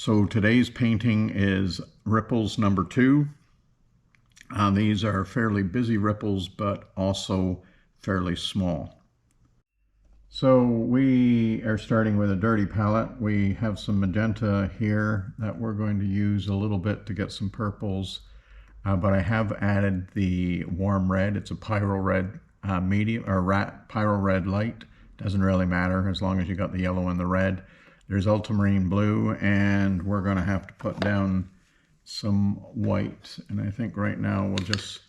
So today's painting is ripples number 2. These are fairly busy ripples, but also fairly small. So we are starting with a dirty palette. We have some magenta here that we're going to use a little bit to get some purples, but I have added the warm red. It's a pyro red medium, or pyro red light. Doesn't really matter as long as you got the yellow and the red. There's ultramarine blue, and we're going to have to put down some white. And I think right now we'll just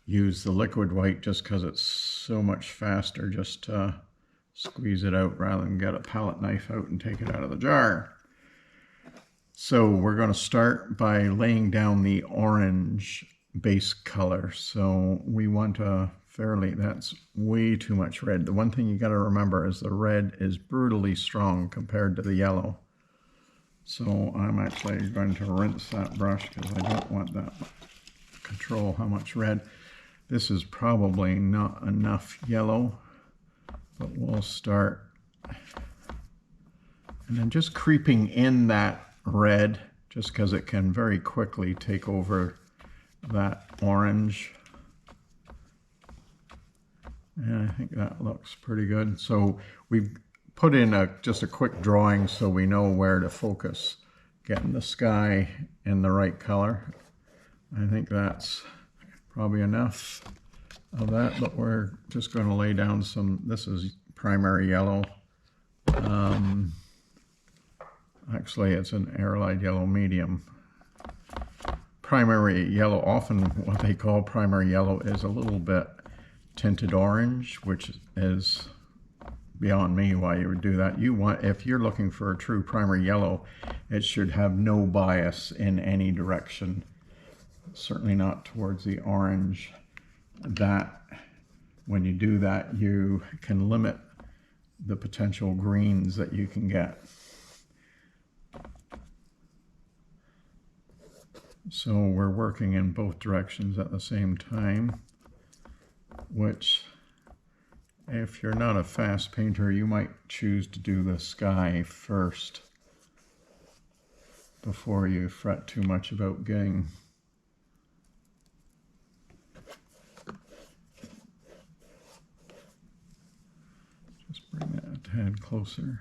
use the liquid white just because it's so much faster just to squeeze it out rather than get a palette knife out and take it out of the jar. So we're going to start by laying down the orange base color. So we want a that's way too much red. The one thing you got to remember is the red is brutally strong compared to the yellow. So I'm actually going to rinse that brush because I don't want that control how much red. This is probably not enough yellow, but we'll start. And then just creeping in that red, just because it can very quickly take over that orange. And I think that looks pretty good. So we've put in just a quick drawing so we know where to focus, getting the sky in the right color. I think that's probably enough of that, but we're just going to lay down some, this is primary yellow. Actually, it's an airlight yellow medium. Primary yellow, often what they call primary yellow, is a little bit tinted orange, which is beyond me why you would do that. If you're looking for a true primary yellow, it should have no bias in any direction, certainly not towards the orange. That when you do that, you can limit the potential greens that you can get. So we're working in both directions at the same time, which, if you're not a fast painter, you might choose to do the sky first before you fret too much about getting just bring that a tad closer.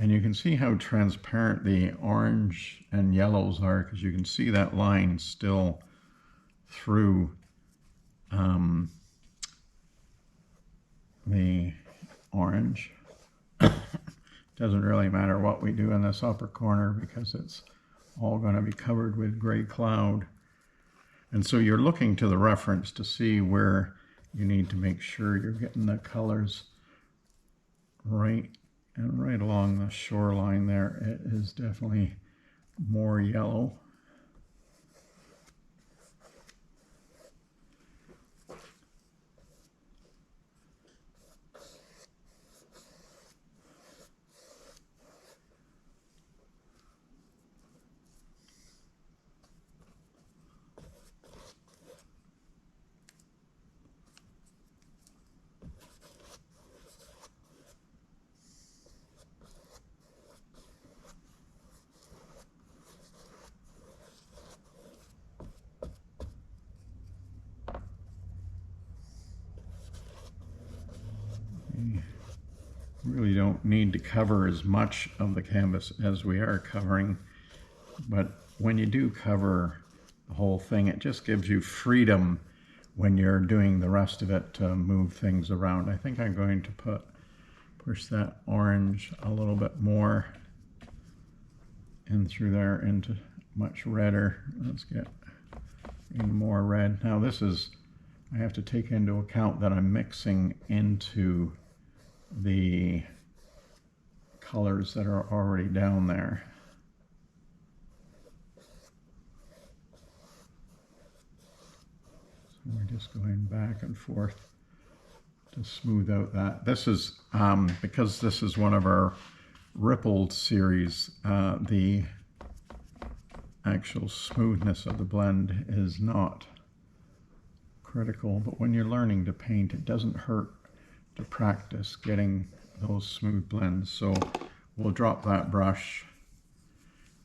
And you can see how transparent the orange and yellows are, because you can see that line still through the orange. Doesn't really matter what we do in this upper corner because it's all going to be covered with gray cloud. And so you're looking to the reference to see where you need to make sure you're getting the colors right. And right along the shoreline there, it is definitely more yellow. Really don't need to cover as much of the canvas as we are covering, but when you do cover the whole thing, it just gives you freedom when you're doing the rest of it to move things around. I think I'm going to push that orange a little bit more in through there into much redder. Let's get in more red. Now this is, I have to take into account that I'm mixing into the colors that are already down there. So we're just going back and forth to smooth out that. This is, because this is one of our rippled series, the actual smoothness of the blend is not critical, but when you're learning to paint, it doesn't hurt to practice getting those smooth blends. So we'll drop that brush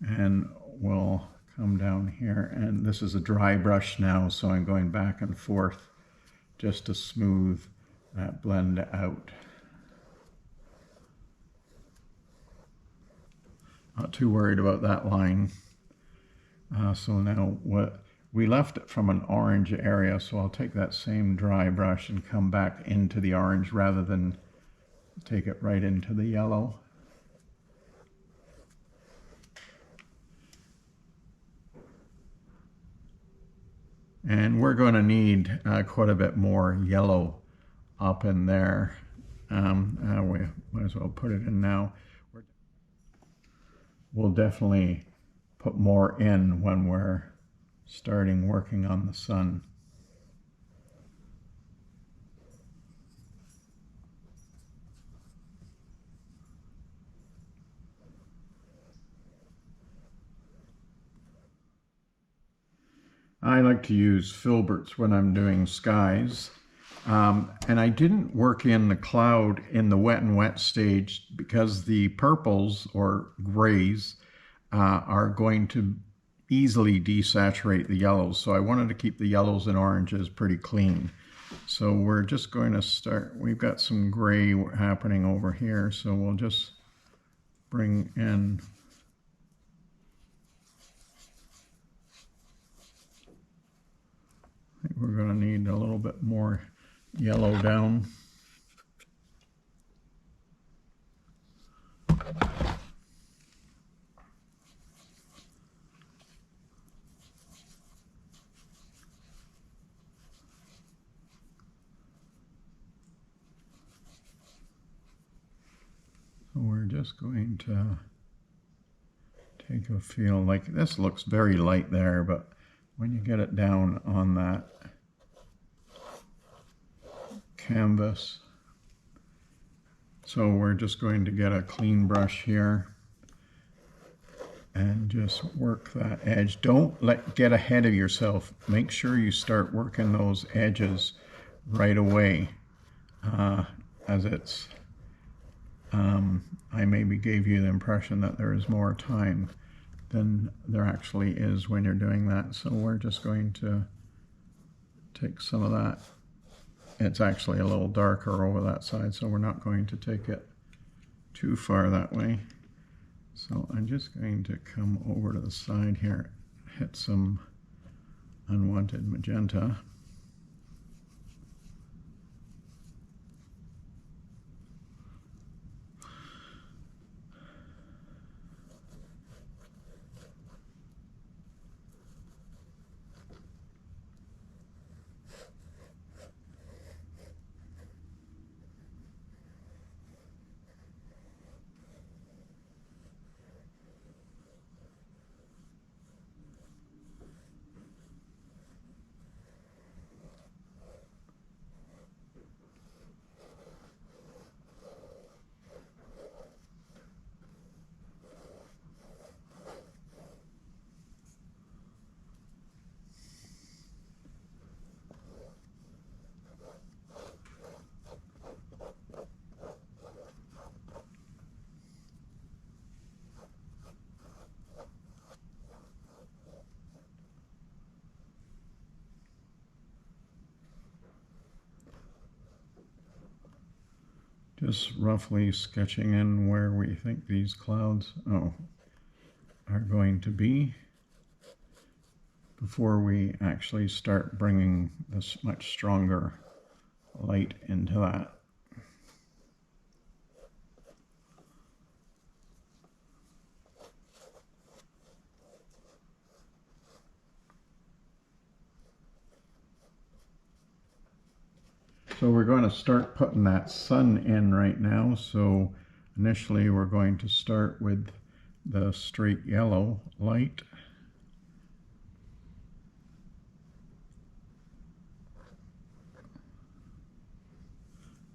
and we'll come down here, and this is a dry brush now, so I'm going back and forth just to smooth that blend out. Not too worried about that line. So now we left it from an orange area, so I'll take that same dry brush and come back into the orange rather than take it right into the yellow. And we're going to need quite a bit more yellow up in there. We might as well put it in now. We'll definitely put more in when we're starting working on the sun. I like to use filberts when I'm doing skies. And I didn't work in the cloud in the wet and wet stage because the purples or grays are going to easily desaturate the yellows. So I wanted to keep the yellows and oranges pretty clean. So we're just going to start, we've got some gray happening over here, so we'll just bring in I think we're going to need a little bit more yellow down. So we're just going to take a feel, like this looks very light there, but when you get it down on that canvas, so we're just going to get a clean brush here and just work that edge. Don't get ahead of yourself. Make sure you start working those edges right away, as it's I maybe gave you the impression that there is more time than there actually is when you're doing that. So we're just going to take some of that. It's actually a little darker over that side, so we're not going to take it too far that way. So I'm just going to come over to the side here, hit some unwanted magenta. Just roughly sketching in where we think these clouds are going to be before we actually start bringing this much stronger light into that. So we're going to start putting that sun in right now. So initially we're going to start with the straight yellow light.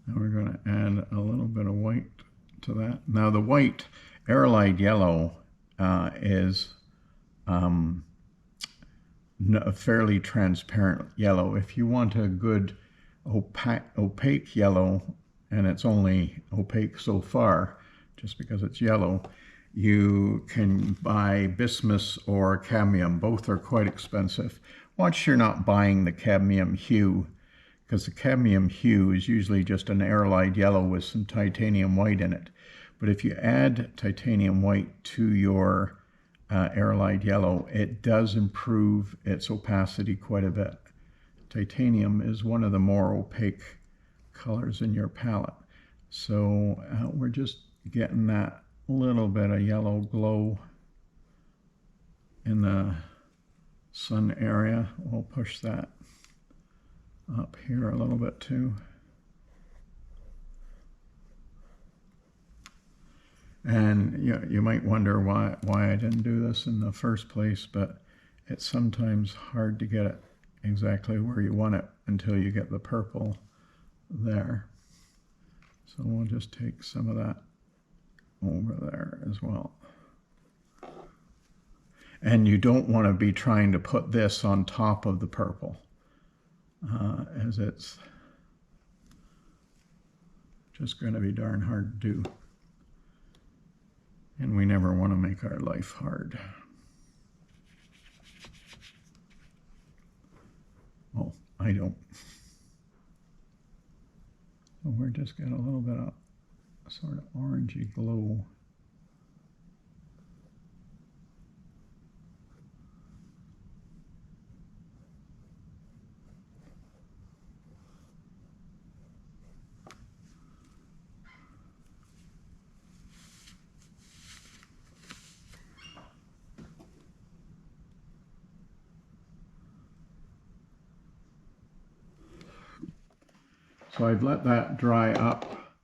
Now we're going to add a little bit of white to that. Now the white aerolite yellow is a fairly transparent yellow. If you want a good opaque yellow, and it's only opaque so far, just because it's yellow, you can buy bismuth or cadmium. Both are quite expensive. Watch you're not buying the cadmium hue, because the cadmium hue is usually just an airline yellow with some titanium white in it. But if you add titanium white to your airline yellow, it does improve its opacity quite a bit. Titanium is one of the more opaque colors in your palette. So we're just getting that little bit of yellow glow in the sun area. We'll push that up here a little bit too. And you might wonder why I didn't do this in the first place, but it's sometimes hard to get it exactly where you want it until you get the purple there. So we'll just take some of that over there as well. And you don't want to be trying to put this on top of the purple, as it's just going to be darn hard to do. And we never want to make our life hard. Well, I don't. So we're just getting a little bit of sort of orangey glow. So I've let that dry up,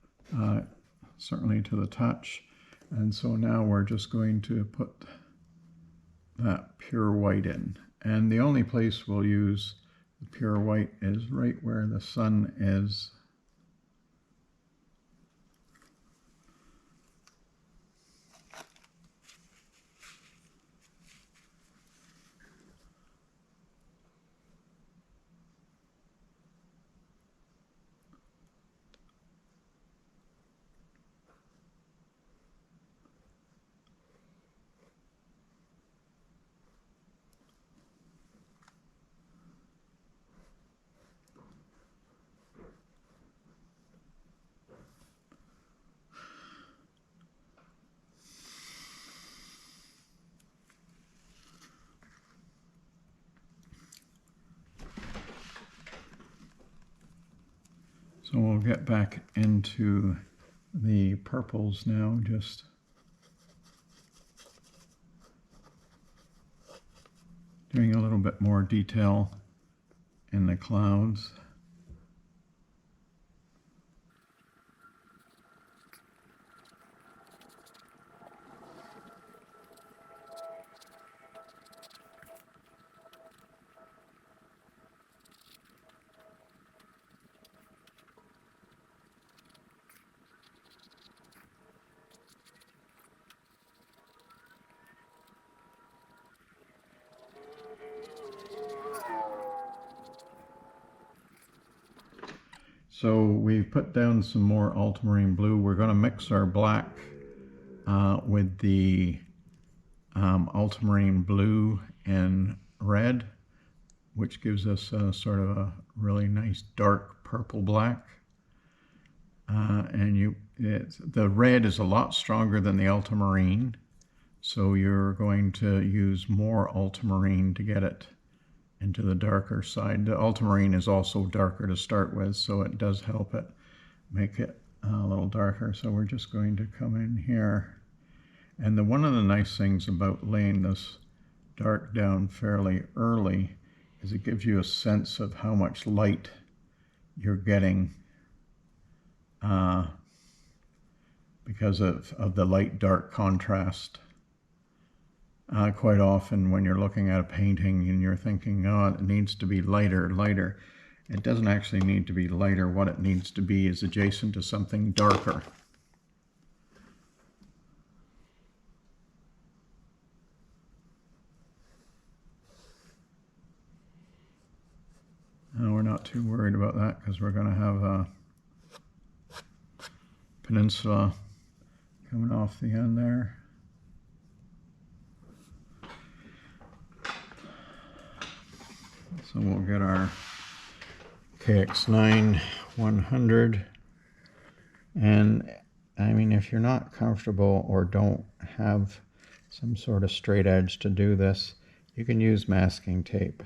certainly to the touch. And so now we're just going to put that pure white in. And the only place we'll use the pure white is right where the sun is. So we'll get back into the purples now, just doing a little bit more detail in the clouds. So we've put down some more ultramarine blue. We're going to mix our black with the ultramarine blue and red, which gives us a sort of a really nice dark purple black. And the red is a lot stronger than the ultramarine, so you're going to use more ultramarine to get it into the darker side. The ultramarine is also darker to start with, so it does help it make it a little darker. So we're just going to come in here. And one of the nice things about laying this dark down fairly early is it gives you a sense of how much light you're getting because of the light-dark contrast. Quite often when you're looking at a painting and you're thinking, oh, it needs to be lighter, lighter. It doesn't actually need to be lighter. What it needs to be is adjacent to something darker. not too worried about that because we're going to have a peninsula coming off the end there. So we'll get our KX9 100, and I mean, if you're not comfortable or don't have some sort of straight edge to do this, you can use masking tape.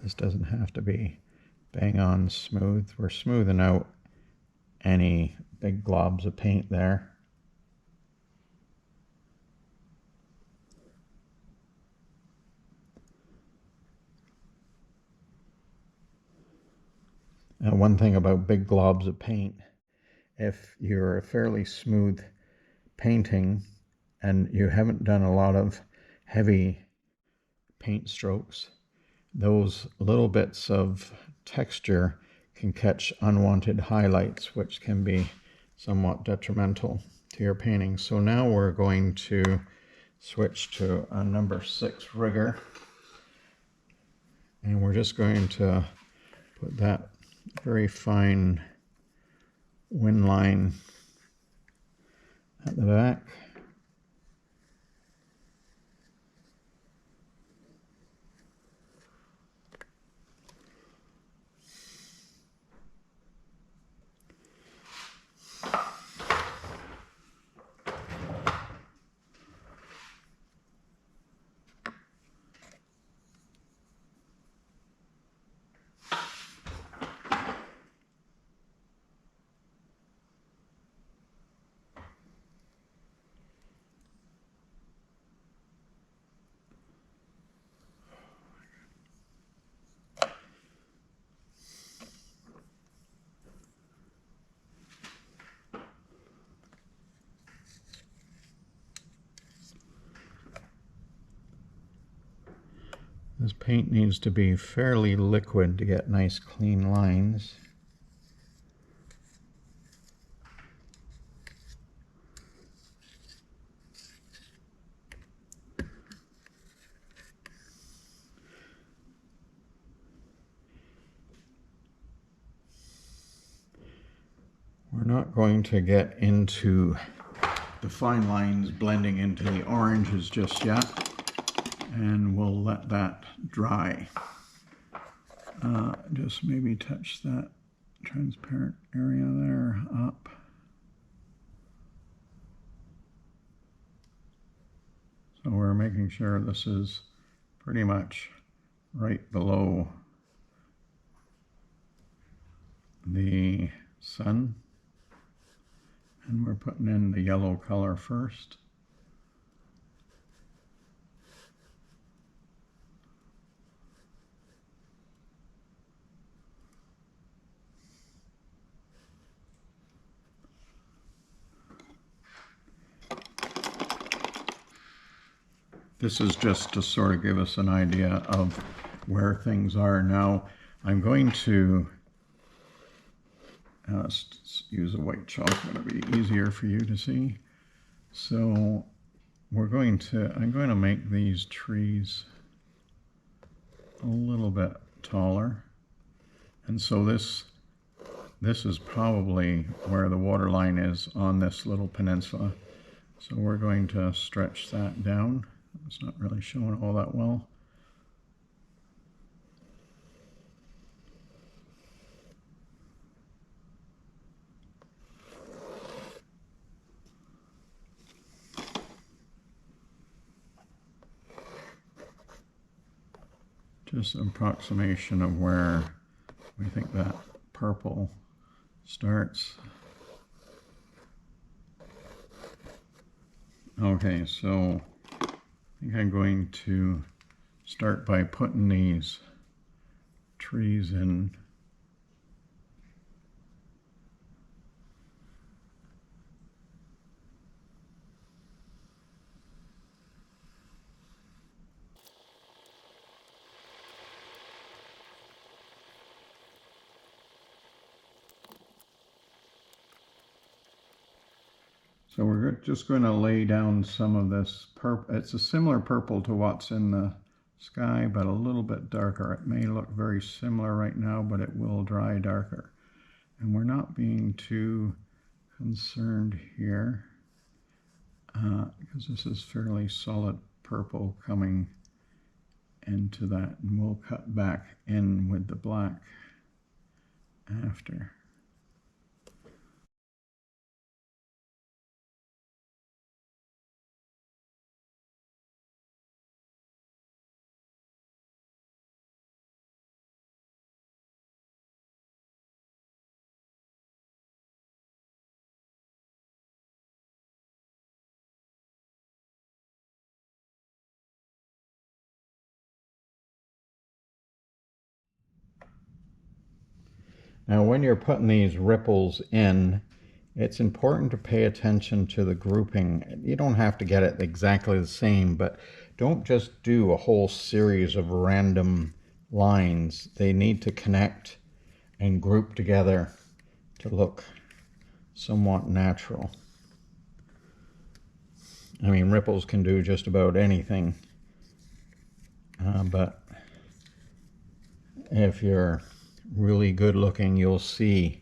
This doesn't have to be bang on smooth. We're smoothing out any big globs of paint there. One thing about big globs of paint, if you're a fairly smooth painting and you haven't done a lot of heavy paint strokes, those little bits of texture can catch unwanted highlights, which can be somewhat detrimental to your painting. So now we're going to switch to a number 6 rigger, and we're just going to put that very fine wind line at the back. This paint needs to be fairly liquid to get nice clean lines. We're not going to get into the fine lines blending into the oranges just yet, and we'll let that dry. Just maybe touch that transparent area there up. So we're making sure this is pretty much right below the sun. And we're putting in the yellow color first. This is just to sort of give us an idea of where things are. Now, I'm going to let's use a white chalk, it'll be easier for you to see. So I'm going to make these trees a little bit taller. And so this is probably where the water line is on this little peninsula. So we're going to stretch that down. It's not really showing all that well. Just an approximation of where we think that purple starts. Okay, so I think I'm going to start by putting these trees in. So we're just going to lay down some of this purple. It's a similar purple to what's in the sky, but a little bit darker. It may look very similar right now, but it will dry darker. And we're not being too concerned here because this is fairly solid purple coming into that, and we'll cut back in with the black after. Now when you're putting these ripples in, it's important to pay attention to the grouping. You don't have to get it exactly the same, but don't just do a whole series of random lines. They need to connect and group together to look somewhat natural. I mean, ripples can do just about anything, but if you're really good looking, you'll see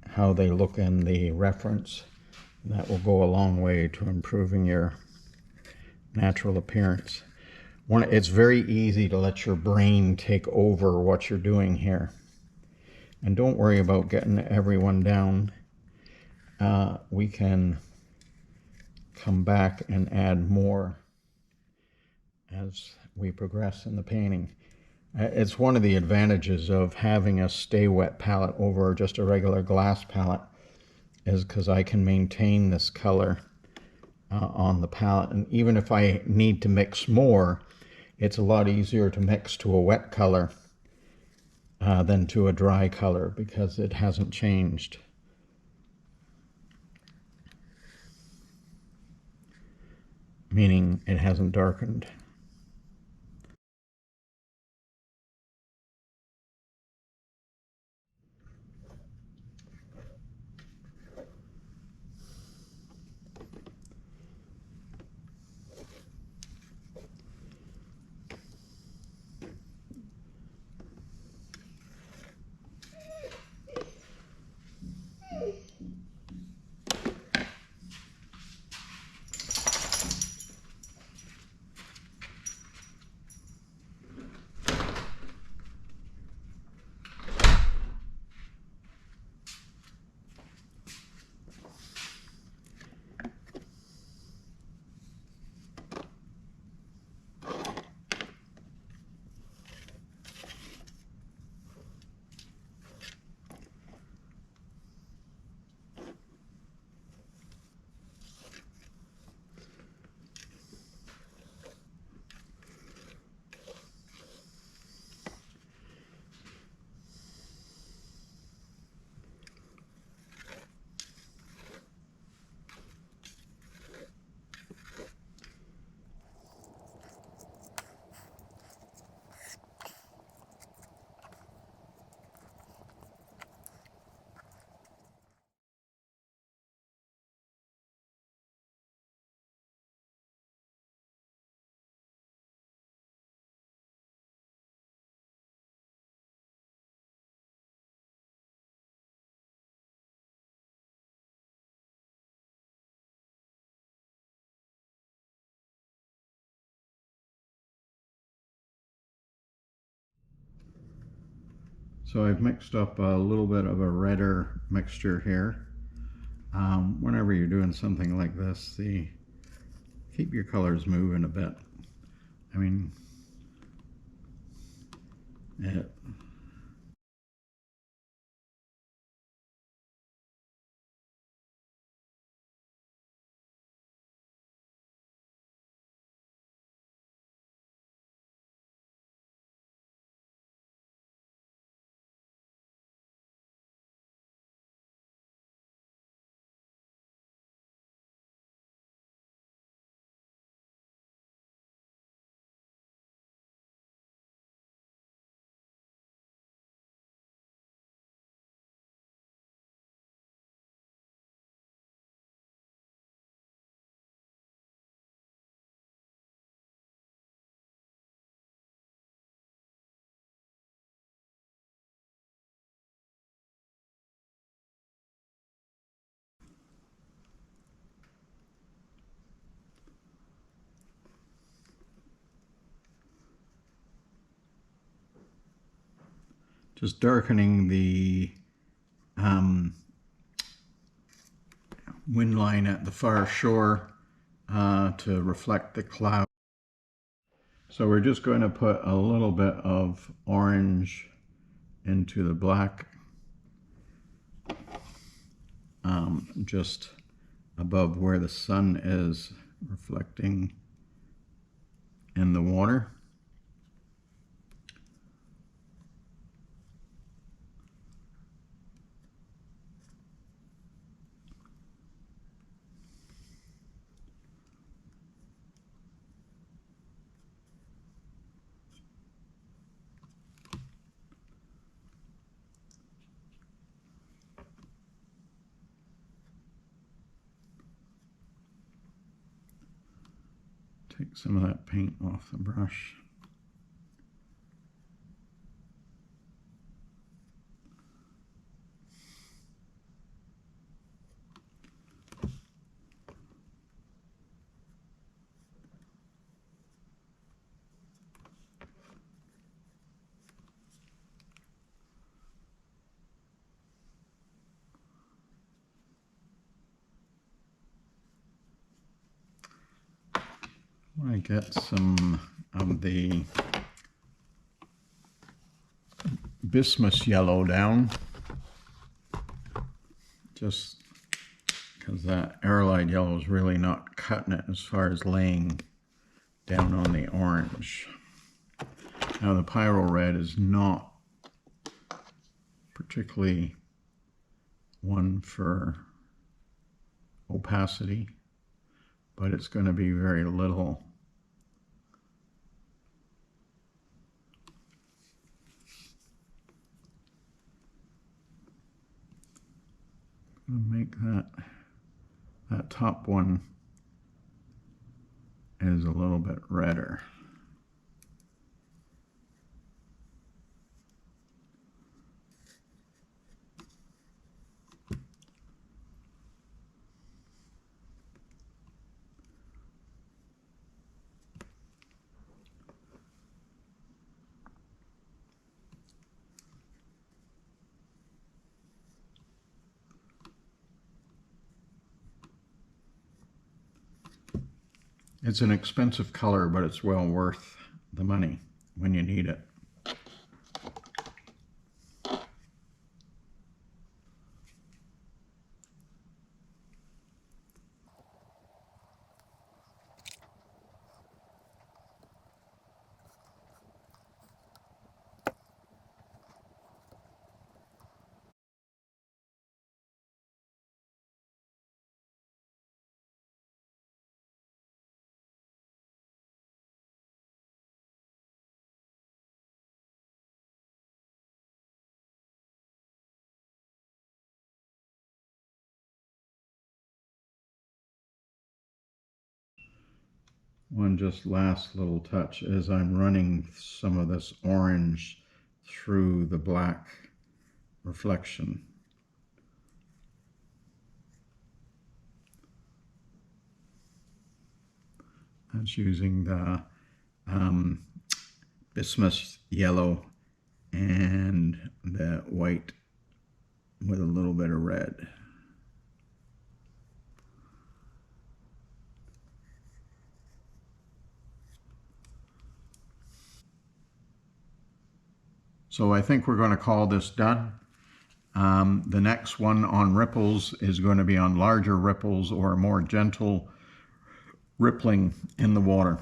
how they look in the reference. That will go a long way to improving your natural appearance. It's very easy to let your brain take over what you're doing here. And don't worry about getting everyone down. We can come back and add more as we progress in the painting. It's one of the advantages of having a stay wet palette over just a regular glass palette, is because I can maintain this color on the palette. And even if I need to mix more, it's a lot easier to mix to a wet color than to a dry color because it hasn't changed. Meaning it hasn't darkened. So I've mixed up a little bit of a redder mixture here. Whenever you're doing something like this, keep your colors moving a bit. I mean, it, just darkening the wind line at the far shore to reflect the cloud. So we're just going to put a little bit of orange into the black, just above where the sun is reflecting in the water. Take some of that paint off the brush. I want to get some of the bismuth yellow down, just because that aerolite yellow is really not cutting it as far as laying down on the orange. Now the pyro red is not particularly one for opacity, but it's going to be very little. Make that top one is a little bit redder. It's an expensive color, but it's well worth the money when you need it. One just last little touch is I'm running some of this orange through the black reflection. That's using the bismuth yellow and the white with a little bit of red. So I think we're going to call this done. The next one on ripples is going to be on larger ripples or more gentle rippling in the water.